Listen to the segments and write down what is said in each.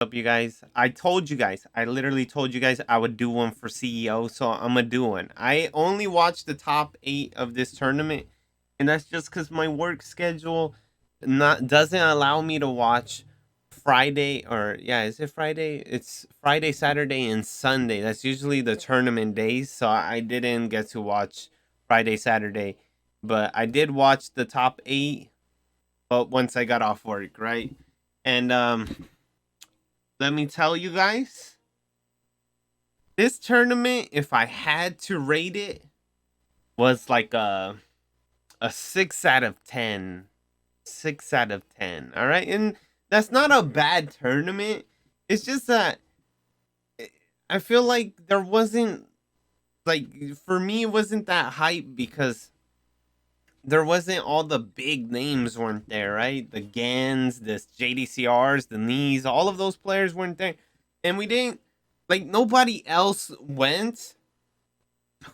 Up, you guys? I told you guys. I literally told you guys I would do one for CEO, so I'm gonna do one. I only watched the top 8 of this tournament, and that's just because my work schedule not doesn't allow me to watch Friday or yeah, is it Friday? It's Friday, Saturday, and Sunday. That's usually the tournament days, so I didn't get to watch Friday, Saturday, but I did watch the top 8. But once I got off work, right? And let me tell you guys, this tournament, if I had to rate it, was like a 6 out of 10. 6 out of 10. All right. And that's not a bad tournament. It's just that I feel like there wasn't like for me it wasn't that hype because there wasn't all the big names weren't there, right? The Gans, the JDCRs, the Knees, all of those players weren't there. And we didn't like nobody else went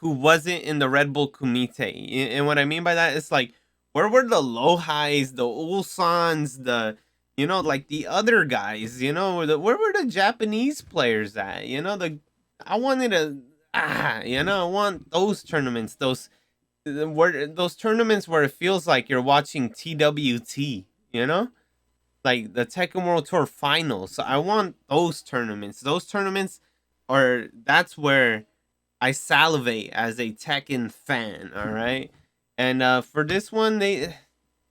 who wasn't in the Red Bull Kumite. And what I mean by that is like where were the Lohais, the Ulsans, the like the other guys, where were the Japanese players at? I wanted to I want those tournaments, those tournaments where it feels like you're watching TWT, like the Tekken World Tour finals. So I want those tournaments. Those tournaments are that's where I salivate as a Tekken fan. All right, and for this one,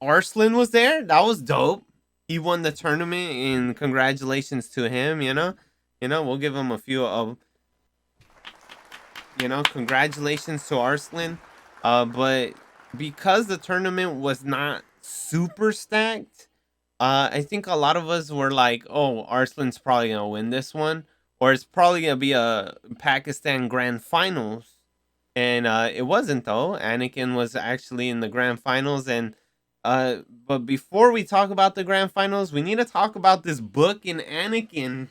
Arslan was there. That was dope. He won the tournament, and congratulations to him. We'll give him a few of congratulations to Arslan. But because the tournament was not super stacked, I think a lot of us were like, "Oh, Arslan's probably gonna win this one, or it's probably gonna be a Pakistan Grand Finals." And it wasn't though. Anakin was actually in the Grand Finals, and but before we talk about the Grand Finals, we need to talk about this book and Anakin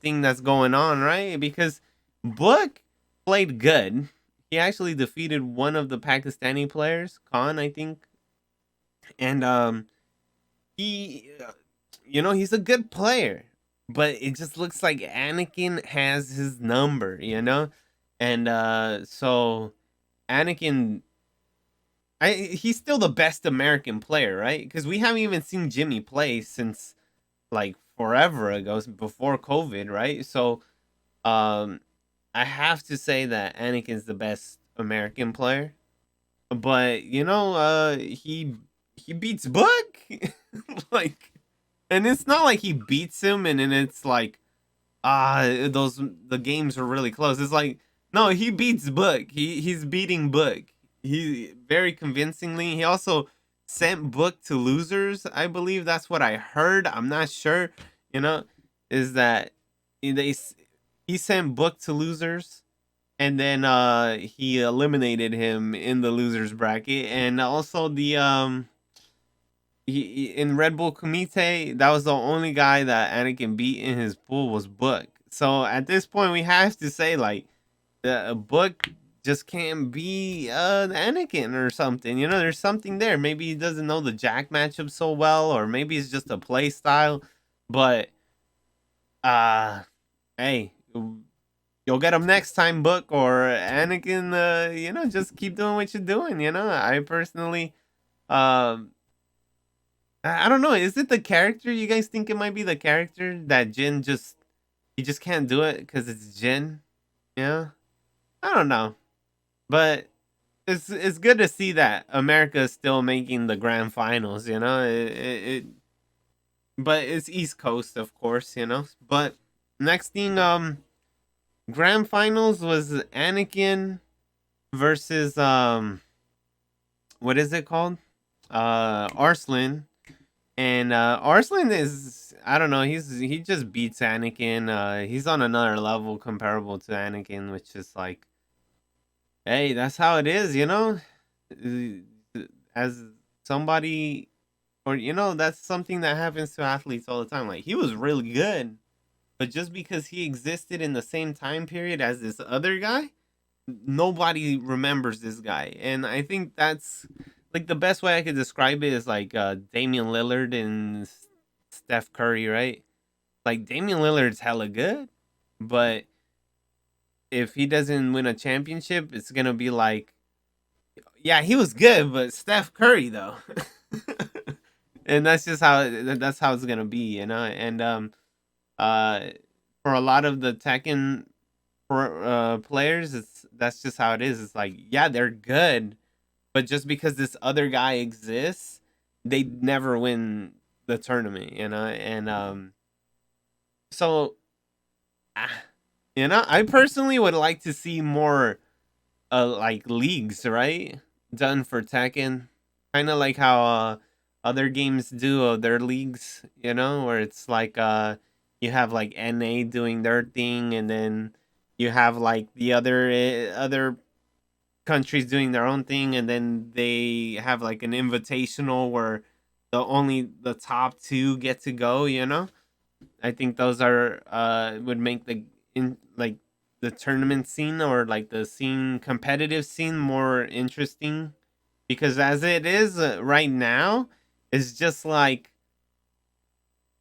thing that's going on, right? Because Book played good. He actually defeated one of the Pakistani players, Khan, I think, and he, he's a good player, but it just looks like Anakin has his number, and so Anakin. He's still the best American player, right? Because we haven't even seen Jimmy play since like forever ago, before COVID, right? So, um, I have to say that Anakin's the best American player, but he beats Book, like, and it's not like he beats him, and then it's like those the games are really close. It's like no, he beats Book. He's beating Book. He very convincingly. He also sent Book to losers. I believe that's what I heard. I'm not sure. You know, is that they he sent Book to losers, and then he eliminated him in the losers bracket, and also the in Red Bull Kumite, that was the only guy that Anakin beat in his pool was Book. So at this point, we have to say like the Book just can't be Anakin or something. There's something there. Maybe he doesn't know the Jack matchup so well, or maybe it's just a play style. But uh, hey, you'll get him next time, Book or Anakin. Just keep doing what you're doing. I personally, um, I don't know. Is it the character? You guys think it might be the character that Jin he just can't do it because it's Jin? Yeah, I don't know, but it's good to see that America is still making the grand finals. But it's East Coast, of course. But next thing, grand finals was Anakin versus what is it called? Arslan. And Arslan is I don't know, he just beats Anakin. He's on another level comparable to Anakin, which is like, hey, that's how it is, as somebody or that's something that happens to athletes all the time. Like he was really good, but just because he existed in the same time period as this other guy, nobody remembers this guy. And I think that's like the best way I could describe it is like Damian Lillard and Steph Curry, right? Like Damian Lillard's hella good, but if he doesn't win a championship, it's gonna be like, yeah, he was good, but Steph Curry though. And that's just that's how it's gonna be, you know. And uh, for a lot of the Tekken players, that's just how it is. It's like, yeah, they're good, but just because this other guy exists, they never win the tournament, you know. And so ah, you know, I personally would like to see more like leagues, right? Done for Tekken. Kind of like how other games do their leagues, you know, where it's like you have like NA doing their thing, and then you have like the other countries doing their own thing, and then they have like an invitational where only the top two get to go, you know. I think those are would make the in like the tournament scene, or like the scene competitive scene, more interesting, because as it is right now, it's just like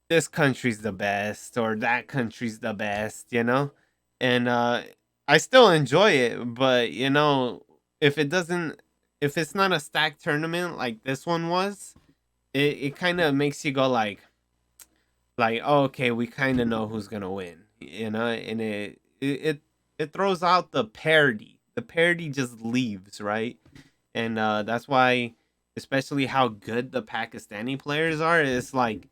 this country's the best or that country's the best, you know? And I still enjoy it, but you know, if it doesn't if it's not a stacked tournament like this one was, it kind of makes you go like, oh, okay, we kind of know who's gonna win, you know. And it throws out the parity. The parity just leaves, right? And that's why, especially how good the Pakistani players are, it's like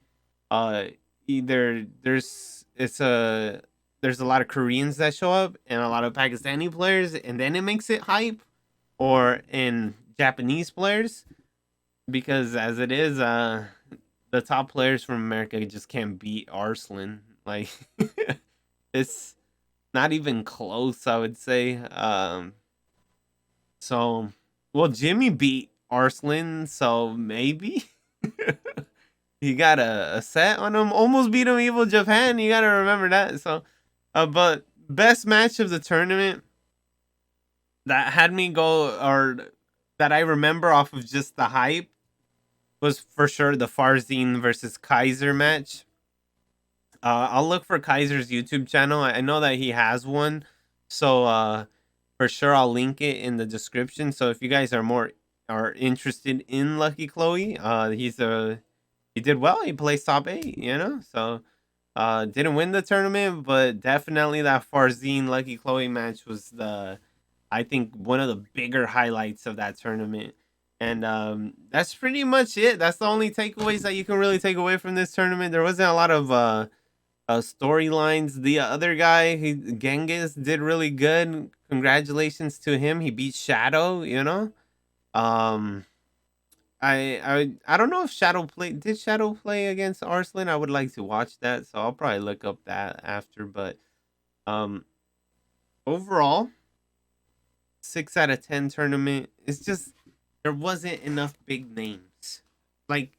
uh either there's a lot of Koreans that show up and a lot of Pakistani players, and then it makes it hype, or in Japanese players, because as it is, the top players from America just can't beat Arslan. Like it's not even close, I would say. So well, Jimmy beat Arslan, so maybe he got a set on him. Almost beat him, Evil Japan. You gotta remember that. So, but best match of the tournament that had me go, or that I remember off of just the hype, was for sure the Farzine versus Kaiser match. I'll look for Kaiser's YouTube channel. I know that he has one, so for sure I'll link it in the description. So if you guys are interested in Lucky Chloe, he did well. He placed top 8, you know. So didn't win the tournament, but definitely that Farzine Lucky Chloe match was I think one of the bigger highlights of that tournament. And that's pretty much it. That's the only takeaways that you can really take away from this tournament. There wasn't a lot of storylines. The other guy, Genghis, did really good. Congratulations to him. He beat Shadow. You know, um, I don't know if Shadow play against Arslan. I would like to watch that, so I'll probably look up that after. But um, overall, 6 out of 10 tournament. It's just there wasn't enough big names. Like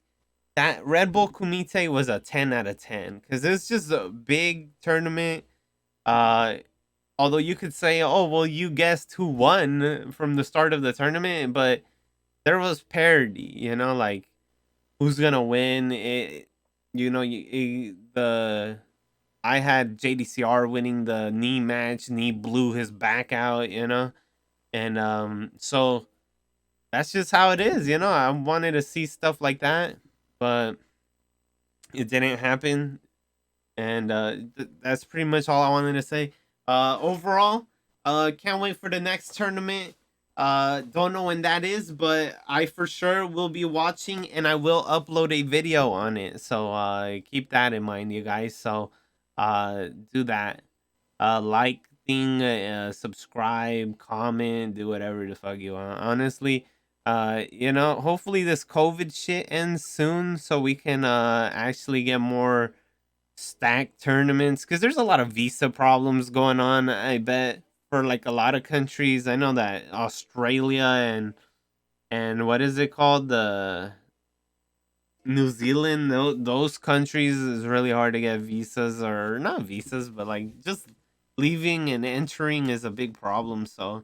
that Red Bull Kumite was a 10 out of 10 because it's just a big tournament. Uh, Although you could say, oh well, you guessed who won from the start of the tournament, but there was parity. You know, like who's gonna win? You know, the I had JDCR winning the knee match. Knee blew his back out. You know, and so that's just how it is. You know, I wanted to see stuff like that, but it didn't happen. And that's pretty much all I wanted to say. Overall, can't wait for the next tournament. Don't know when that is, but I for sure will be watching, and I will upload a video on it. So keep that in mind, you guys. So do that. Like thing, subscribe, comment, do whatever the fuck you want. Honestly, you know, hopefully this COVID shit ends soon, so we can actually get more stacked tournaments, because there's a lot of visa problems going on, I bet, for like a lot of countries. I know that Australia and what is it called, the New Zealand, those countries is really hard to get visas, or not visas, but like just leaving and entering is a big problem. So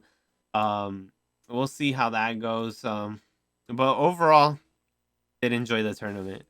um we'll see how that goes. But overall, did enjoy the tournament.